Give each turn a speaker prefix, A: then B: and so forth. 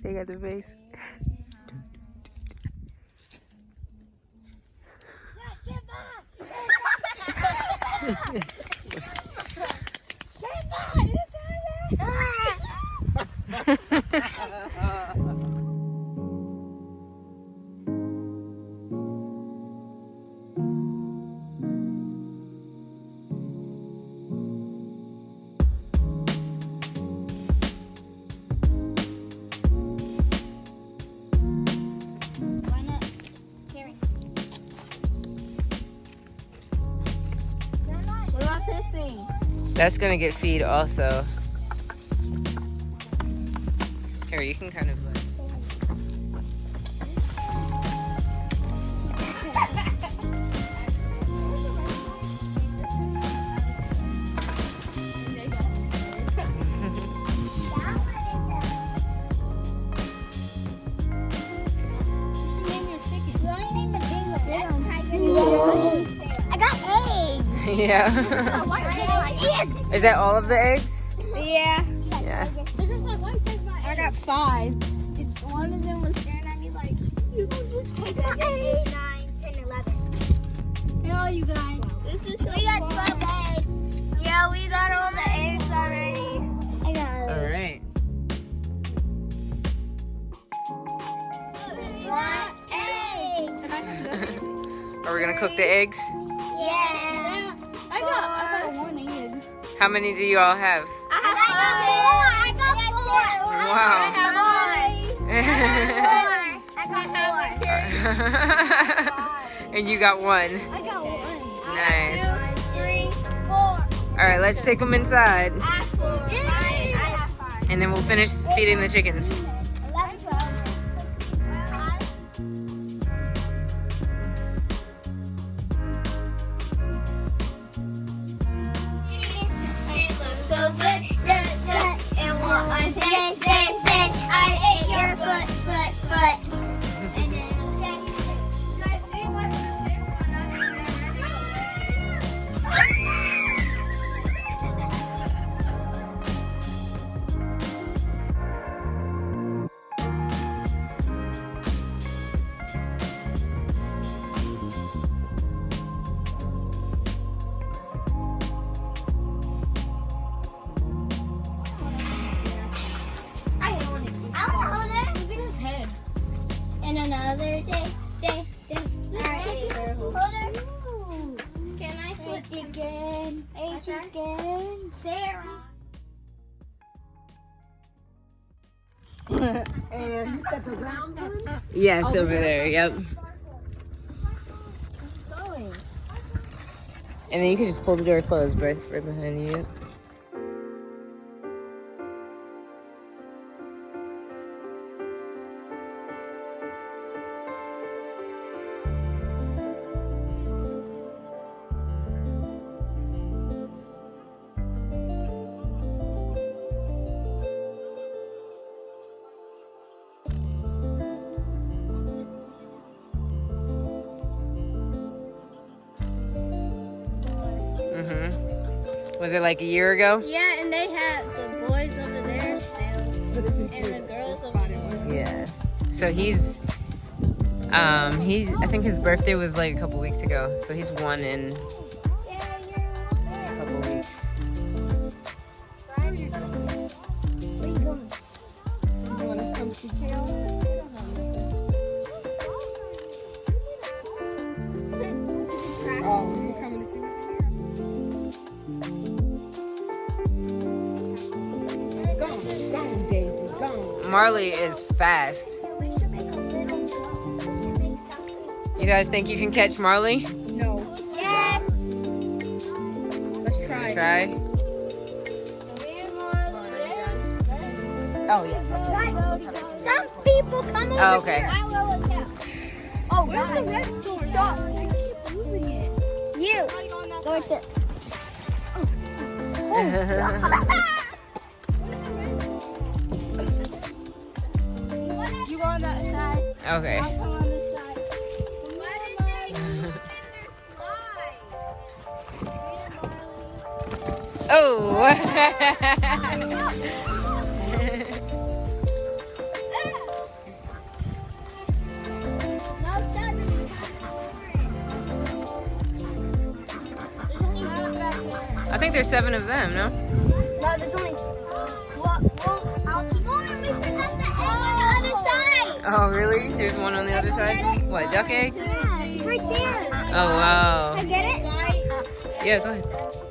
A: They got the face. That's gonna get feed also. Here, you can kind of look.
B: I got eggs.
A: Yeah. Is that all of the eggs?
B: Yeah.
A: Yeah.
B: I got 5. One of them was staring at me like, you can just take it. 8, 9, 10, 11. Hello, you guys. This is so we got 12 eggs. Yeah, we got all the eggs already. I got it.
A: All right.
B: What eggs?
A: Are we gonna cook the eggs?
B: Yeah. I got 1 egg.
A: How many do you all have?
B: I got 4. I got 4.
A: And you got 1.
B: I got 1.
A: Nice.
B: 2, 3, 4.
A: All right, let's take them inside,
B: I have 4. I have 5.
A: and then we'll finish feeding the chickens.
B: 11, 12. She looks so good, and what I say, I ate your foot. And then, guys, see what's the big one and another day. Alright, can I sit again? Again, Sarah.
C: And you said the round one?
A: Yes, over there. Yep.
C: Going.
A: And then you can just pull the door closed right behind you. Yep. Was it like a year ago?
B: Yeah, and they had the boys over there still,
C: So this is
B: and the girls over there.
A: Yeah. So he's I think his birthday was like a couple weeks ago. So he's 1 in a couple weeks.
B: Where are you going?
C: You want to come see Kale? Oh, you coming to see us here? Go, Daisy, go.
A: Marley is fast.
B: We should make a little make something.
A: You guys think you can catch Marley?
C: No,
B: Yes.
C: let's try.
A: Try. Oh yeah.
B: Some people come over
A: Oh, okay.
B: here. I will account. Oh, where's the red sword? Stop. I keep losing it. You. Go right there. You go on that side.
A: Okay.
B: I'll come on this side. Why did they move in their slide?
A: Oh. I think there's 7 of them, no?
B: No, there's only. Well, I'll keep going. We forgot the egg on the other side.
A: Oh, really? There's one on the other side? What, duck egg?
B: Yeah, it's right there.
A: Oh, wow.
B: Can I get it?
A: Yeah, go ahead.